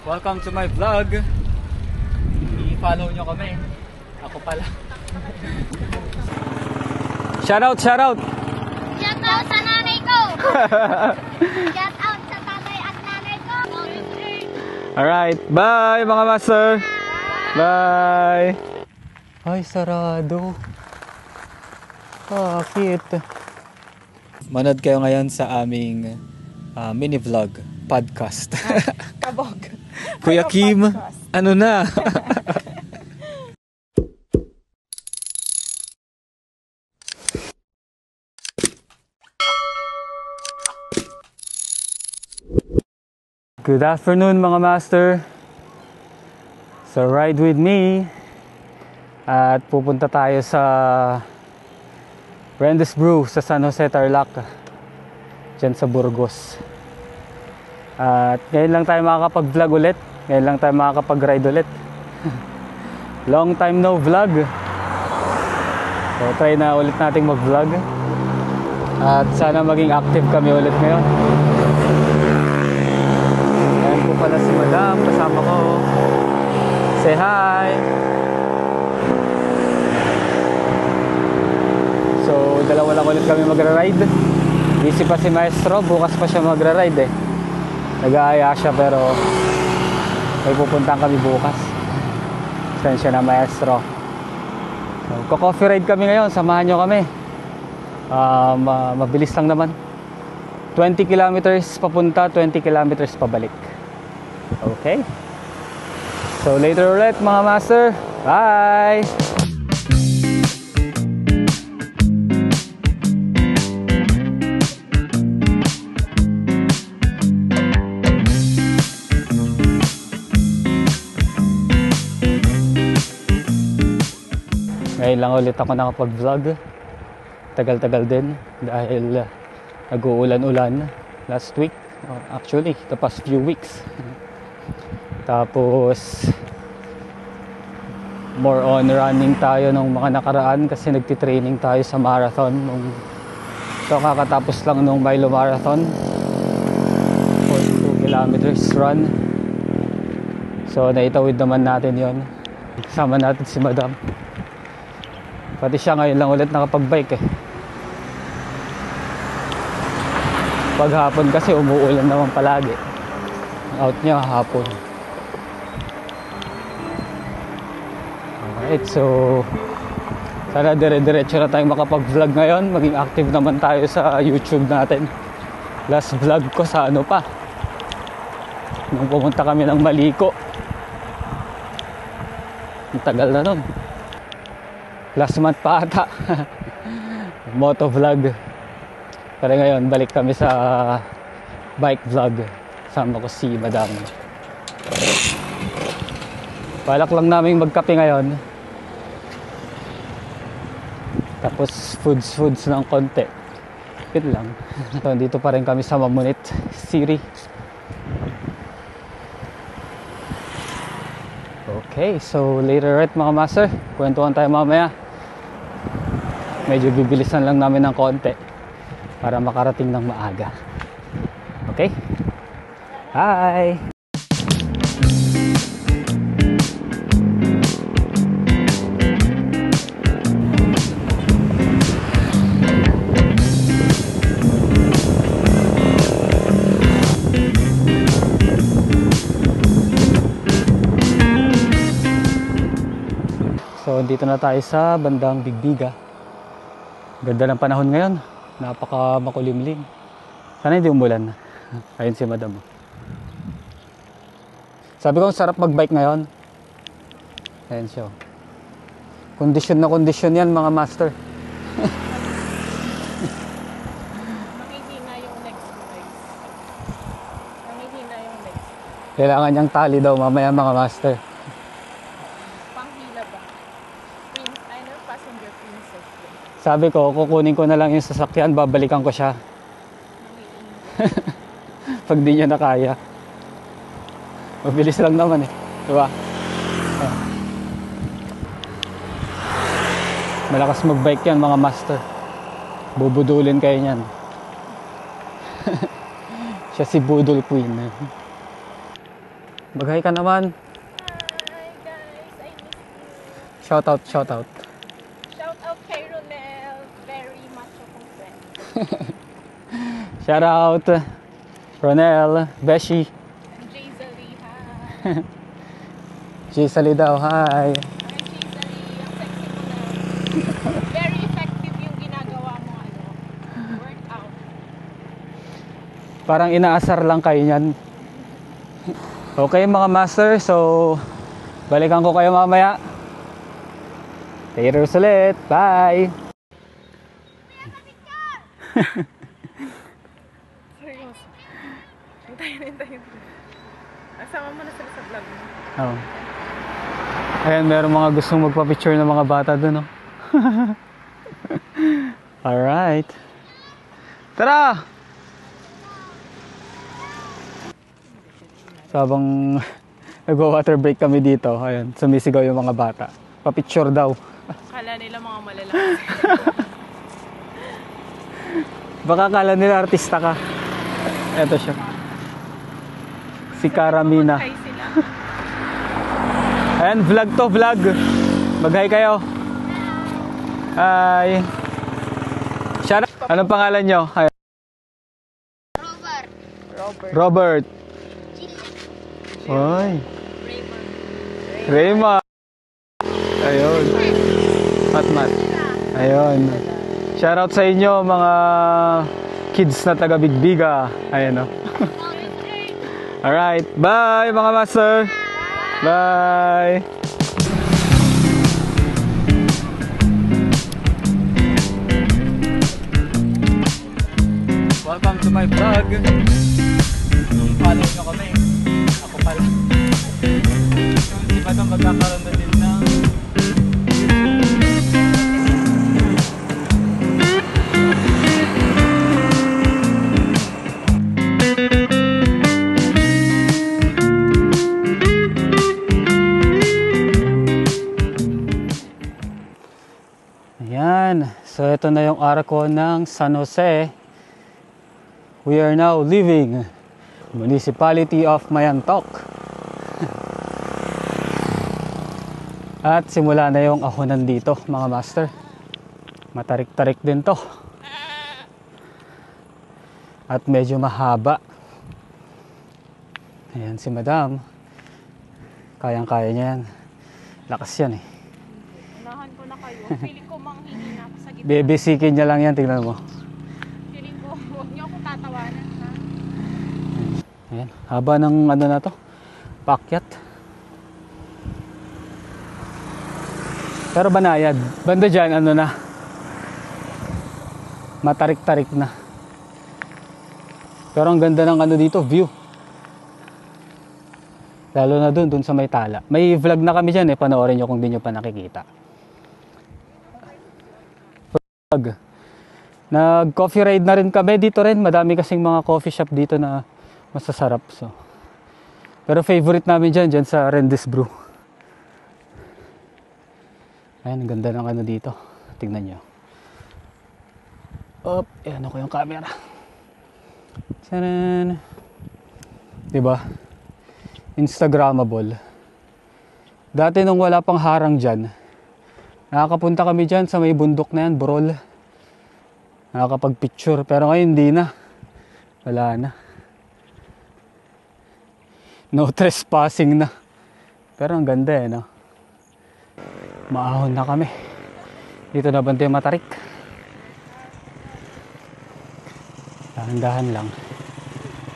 Welcome to my vlog. I-follow nyo kami. Ako pala. Shout out! Shout out sa nanay ko! Shout out sa tatay at nanay ko! Alright, bye mga master! Bye! Ay, sarado. Cute. Manood kayo ngayon sa aming mini vlog podcast. Kabog. Kuya Kim, podcast. ano na? Good afternoon mga master. So ride with me. At pupunta tayo sa Rendes Brew sa San Jose, Tarlac. Diyan sa Burgos. At ngayon lang tayo makakapag-vlog ulit. Ngayon lang tayo makakapag-ride ulit. Long time no vlog. So try na ulit nating mag-vlog. At sana maging active kami ulit ngayon. Ayan po pala si Madam, kasama ko. Say hi! So dalawa lang ulit kami magra-ride. Busy pa si Maestro, bukas pa siya magra-ride eh. Nag-aaya siya pero may pupuntahan kami bukas. Sensya na Maestro. So coffee ride kami ngayon, samahan nyo kami. Mabilis lang naman. 20 kilometers papunta, 20 kilometers pabalik. Okay. So later ulit mga master. Bye! Ngayon lang ulit ako nakapag-vlog. Tagal-tagal din dahil nag-uulan-ulan last week. Actually, the past few weeks. Tapos more on running tayo nung mga nakaraan kasi nagtitraining tayo sa marathon. So kakatapos lang nung Milo Marathon. 42 kilometers run. So naitawid naman natin yon. Kasama natin si Madam. Pati siya ngayon lang ulit nakapag-bike eh. Paghapon kasi umuulan naman palagi. Out niya hapon. Alright, so sana dire-diretso na tayong makapag-vlog ngayon. Maging active naman tayo sa YouTube natin. Last vlog ko sa ano pa, nung pumunta kami ng Maliko. Ang tagal na nun. Last month pa ata. Moto vlog. Pero ngayon balik kami sa bike vlog. Sama ko si Madam. Balak lang namin magkape ngayon. Tapos foods ng konti. Yun lang. So, dito pa rin kami sa Mamunit City. Okay, so later right mga master. Kwentuhan tayo mamaya. Medyo bibilisan lang namin ng konti para makarating ng maaga. Okay? Hi! So, dito na tayo sa bandang Bigbiga. Ganda ng panahon ngayon. Napaka makulimlim. Sana hindi umulan. Ayun si Madam. Sabi ko, sarap mag-bike ngayon. Ayun siya. Kondisyon na kondisyon yan, mga master. Nakihina yung legs ko, guys. Nakihina yung legs. Kailangan niyang tali daw mamaya, mga master. Panghila ba? Passenger princess. Sabi ko, kukunin ko na lang yung sasakyan, babalikan ko siya. Pag di niya na kaya. Mabilis lang naman eh. Diba? Malakas mag-bike yan mga master. Bubudulin kayo niyan. Siya si Budol Queen. Bagay ka naman. Hi guys, I miss you. Shout out, shout out. Shout out kay Ronel. Very much akong friend. Shout out. Ronel, Beshi. And Jayzali, hi. Gisali daw, hi. Hi Jayzali, ang sexy mo na. Very effective yung ginagawa mo, workout. Parang inaasar lang kayo niyan. Okay mga master, so balikan ko kayo mamaya. Later ulit. Bye! Seryoso. Hintayin. Asama mo na sila sa vlog mo. Oh. Ayan, meron mga gustong magpa-picture ng mga bata dun, no? Alright. Tara! So, habang nagwa-water break kami dito, ayun, sumisigaw yung mga bata. Pa-picture daw. Kala nila mga malalaki. Baka kala nila artista ka. Eto siya. Si Karamina. Hi sila. Ayan, vlog to, vlog. Mag-hi kayo. Hi. Shout out. Anong pangalan nyo? Hi. Robert. Robert. Oy. Raymond. Ayun. Matmat. Ayun. Shout out sa inyo mga kids na taga Bigbiga. Ayun, no. Alright. Bye mga master. Bye. Welcome to my vlog. Follow nyo kami. Ako pala. Di ba itong magkakaroon na din ng Ayan. So ito na yung arko ng San Jose. We are now leaving Municipality of Mayantok. At simula na yung ahonan dito, mga master. Matarik-tarik din to. At medyo mahaba. Ayan si madam. Kayang-kaya niya yan. Lakas yan eh. Unahan ko na kayo. Feeling ko manghingi na ako sa gitna. Bibisikin niya lang yan, tingnan mo. Feeling ko, huwag niyo ako tatawanan, ha? Ayan, haba ng ano na to. Pakyat. Pero banayad. Banda dyan, ano na. Matarik-tarik na. Pero ang ganda ng ano dito, view. Lalo na dun sa may tala. May vlog na kami dyan eh, panoorin nyo kung di nyo pa nakikita. Vlog. Nag-coffee ride na rin kami dito rin. Madami kasing mga coffee shop dito na masasarap. So. Pero favorite namin dyan sa Rendes Brew. Ayan, ang ganda ng ano dito. Tingnan nyo. Op, ayan ako yung camera. Taran! Diba? Instagrammable. Dati nung wala pang harang dyan, nakakapunta kami dyan sa may bundok na yan, Borol. Nakakapag-picture. Pero ngayon hindi na. Wala na. No trespassing na. Pero ang ganda eh, no? Maahon na kami. Dito na banda yung Matarik. Dahan-dahan lang.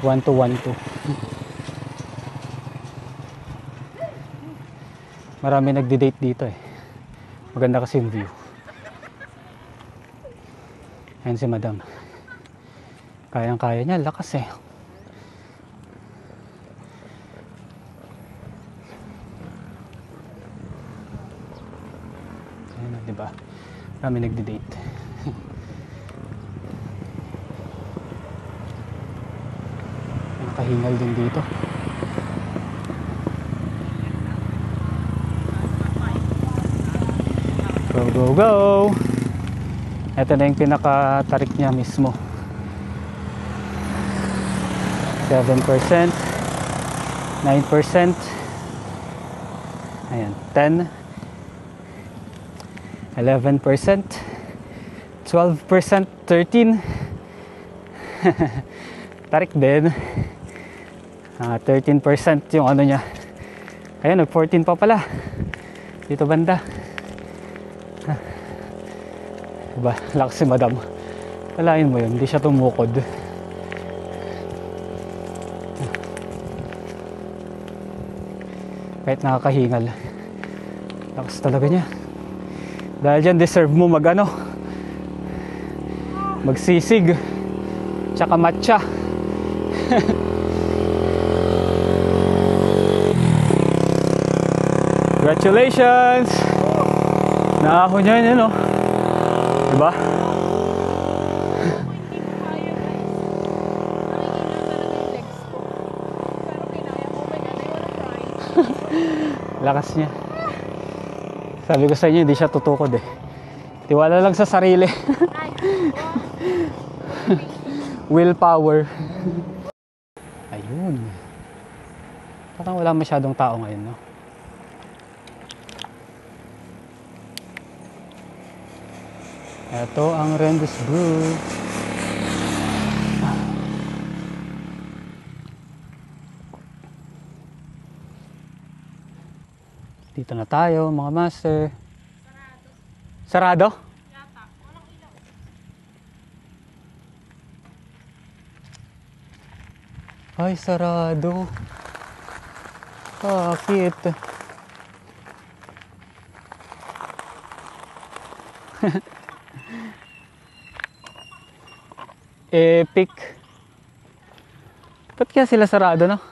1 to 1 to. Marami nagdi-date dito eh. Maganda kasi yung view. Ayan si madam. Kayang-kaya niya, lakas eh. Ayan na, diba? Marami nagdi-date. Nakahingal din dito. Go, go, go! Ito na yung pinaka-tarik niya mismo. 7%. 9%. Ayan, 10. 11%. 12%. 13. Tarik din. 13% yung ano niya. Ayun, nag-14 pa pala. Dito banda. Diba, lakas si madam. Kalain mo yun, hindi siya tumukod. Kahit nakakahingal. Lakas talaga niya. Dahil dyan, deserve mo magsisig. Tsaka matcha. Congratulations! Naahon niya yun, no? Diba? Hindi ko kaya guys. Nakikita talaga yung legs ko. Pero kinaya ko, oh my God, I wanna cry. Lakas niya. Sabi ko sa inyo, hindi siya tutukod eh. Tiwala lang sa sarili. Willpower. Ayun. Parang wala masyadong tao ngayon, no? Ito ang Rendezvous. Dito na tayo, mga master. Sarado? Yata, walang ilaw. Ay, sarado. Bakit? Epic. Ba't kaya sila sarado, no?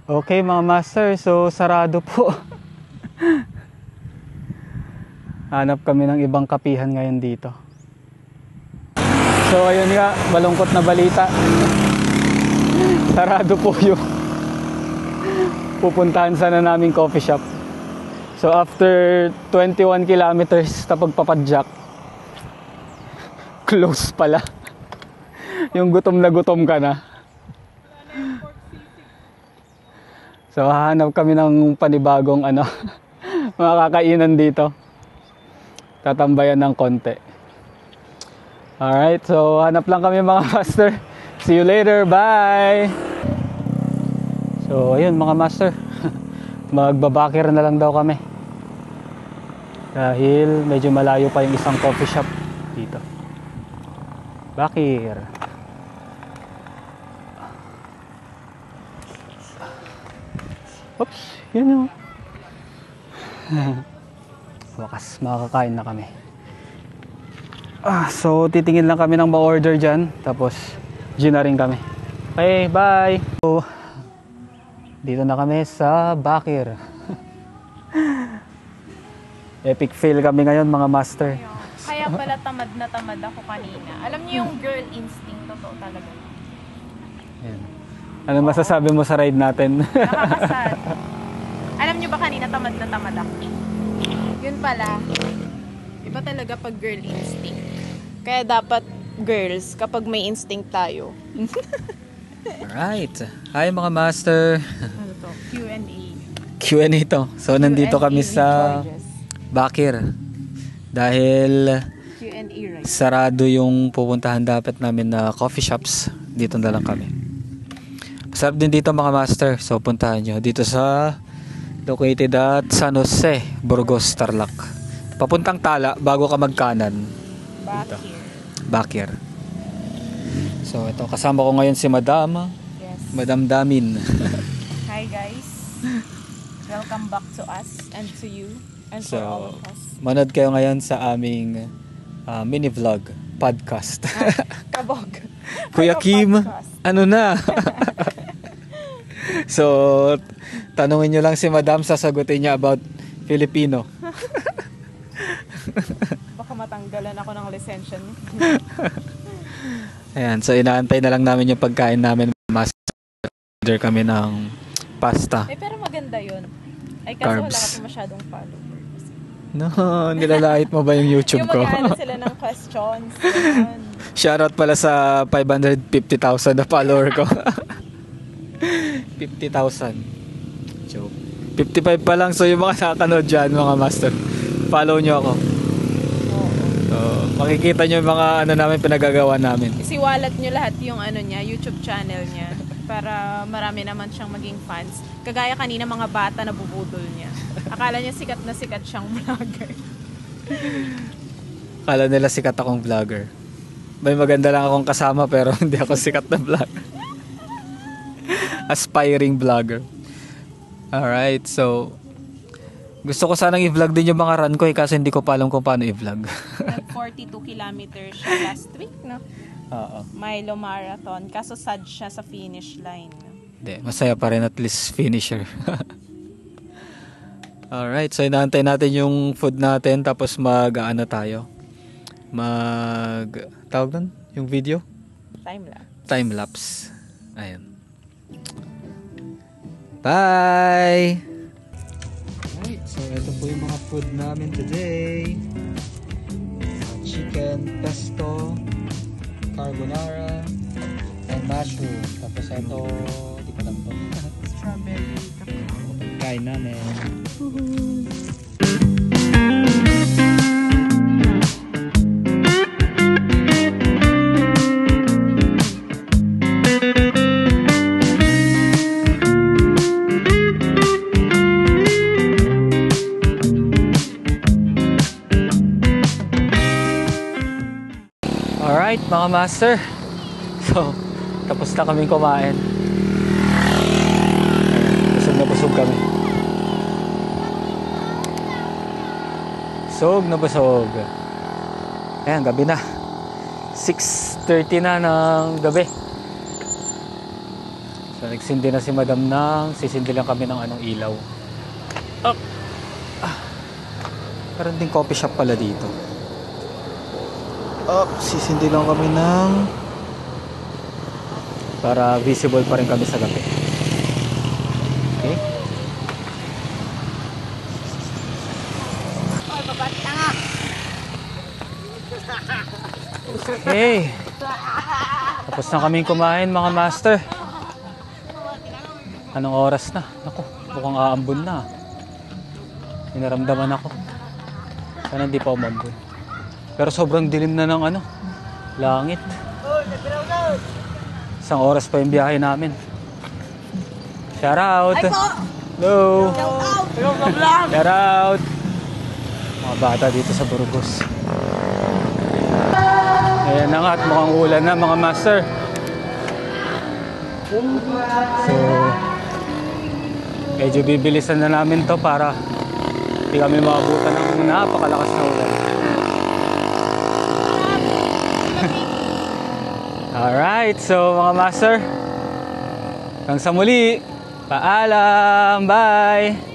Okay, mga master. So, sarado po. Hanap kami ng ibang kapihan ngayon dito. So, ayun nga. Malungkot na balita. Sarado po yung pupuntahan sana naming coffee shop. So, after 21 kilometers na pagpapadyak, close pala. Yung gutom na gutom ka na. So, hahanap kami ng panibagong mga kakainan dito. Tatambayan ng konti. Alright, so hanap lang kami mga master. See you later, bye! So, ayun mga master. Magbabakir na lang daw kami. Dahil medyo malayo pa yung isang coffee shop dito. Bakir. Oops, yun o. Wakas, makakakain na kami. So, titingin lang kami ng ma-order dyan. Tapos, G na rin kami. Okay, bye! So, dito na kami sa Bakir. Epic fail kami ngayon mga master. Kaya pala tamad na tamad ako kanina. Alam niyo yung girl instinct, totoo talaga. Ayan. Ano masasabi mo sa ride natin? Nakakasad. Alam niyo ba kanina tamad na tamad ako? Yun pala. Iba talaga pag girl instinct. Kaya dapat girls, kapag may instinct tayo. Alright. Hi mga master. Ano to? Q&A. Q&A to. So, nandito kami sa Bakir. Dahil Q&A, right? sarado yung pupuntahan dapat namin na coffee shops. Dito na lang kami. Masarap din dito mga master. So, puntahan nyo. Dito sa located at San Jose, Burgos, Tarlac. Papuntang Tala bago ka magkanan. Back Dito. here. Bakir. So, ito. Kasama ko ngayon si Madam. Yes. Madam Damin. Hi guys. Welcome back to us and to you and for all So, of us. manood kayo ngayon sa aming mini vlog, podcast. Kabog. Kuya Kim, Podcast. ano na? So, tanungin nyo lang si Madam, sasagutin niya about Filipino. Baka matanggalan ako ng lisensya niya. Ayan, so inaantay na lang namin yung pagkain namin. Master kami ng pasta. Pero maganda yun. Ay kasi Carbs. wala kasi masyadong followers. No, nilalait mo ba yung YouTube Yung ko? mag-ano sila ng questions. Ganun. Shoutout pala sa 550,000 na follower ko. 50,000. Joke. 55 pa lang. So yung mga nakakanood dyan, mga master, follow nyo ako. So, makikita nyo yung mga ano namin, pinagagawa namin. Isiwalat nyo lahat yung ano niya, YouTube channel niya. Para marami naman siyang maging fans. Kagaya kanina mga bata na bubudol niya. Akala niya sikat na sikat siyang vlogger. Kala nila sikat akong vlogger. May maganda lang akong kasama pero hindi ako sikat na vlogger. Aspiring vlogger. Alright, so gusto ko sanang i-vlog din yung mga run ko kasi hindi ko pa alam kung paano i-vlog. Nag 42 kilometers siya last week, no? Oo. Milo Marathon. Kaso sad siya sa finish line. Hindi, masaya pa rin at least finisher. Alright, so inaantay natin yung food natin tapos mag-ano tayo. Tawag nun? Yung video? Time-lapse. Ayan. Bye! Alright, so ito po yung mga food namin today. Chicken pesto, carbonara, and mushroom. Tapos ito, di ko lang to. Strawberry. Kain namin. Alright mga master, so tapos na kaming kumain. Busog na busog kami. Busog. Ayan, gabi na. 6:30 na ng gabi. So nagsindi na si madam sisindi lang kami ng anong ilaw. Meron ding coffee shop pala dito. Sisindi lang kami para visible pa rin kami sa gabi. Okay? Okay. Tapos na kaming kumain mga master. Anong oras na? Naku, mukhang aambon na. Inaramdaman ako. Sana hindi pa umambon. Pero sobrang dilim na ng langit. Isang oras pa yung biyahe namin. Shout out! Hello! Shout out! Mga bata dito sa Burgos. Ayan na nga at mukhang ulan na mga master. So, medyo bibilisan na namin to para hindi kami maabutan ng napakalakas na ulan. Alright, so mga master, hanggang sa muli, paalam, bye!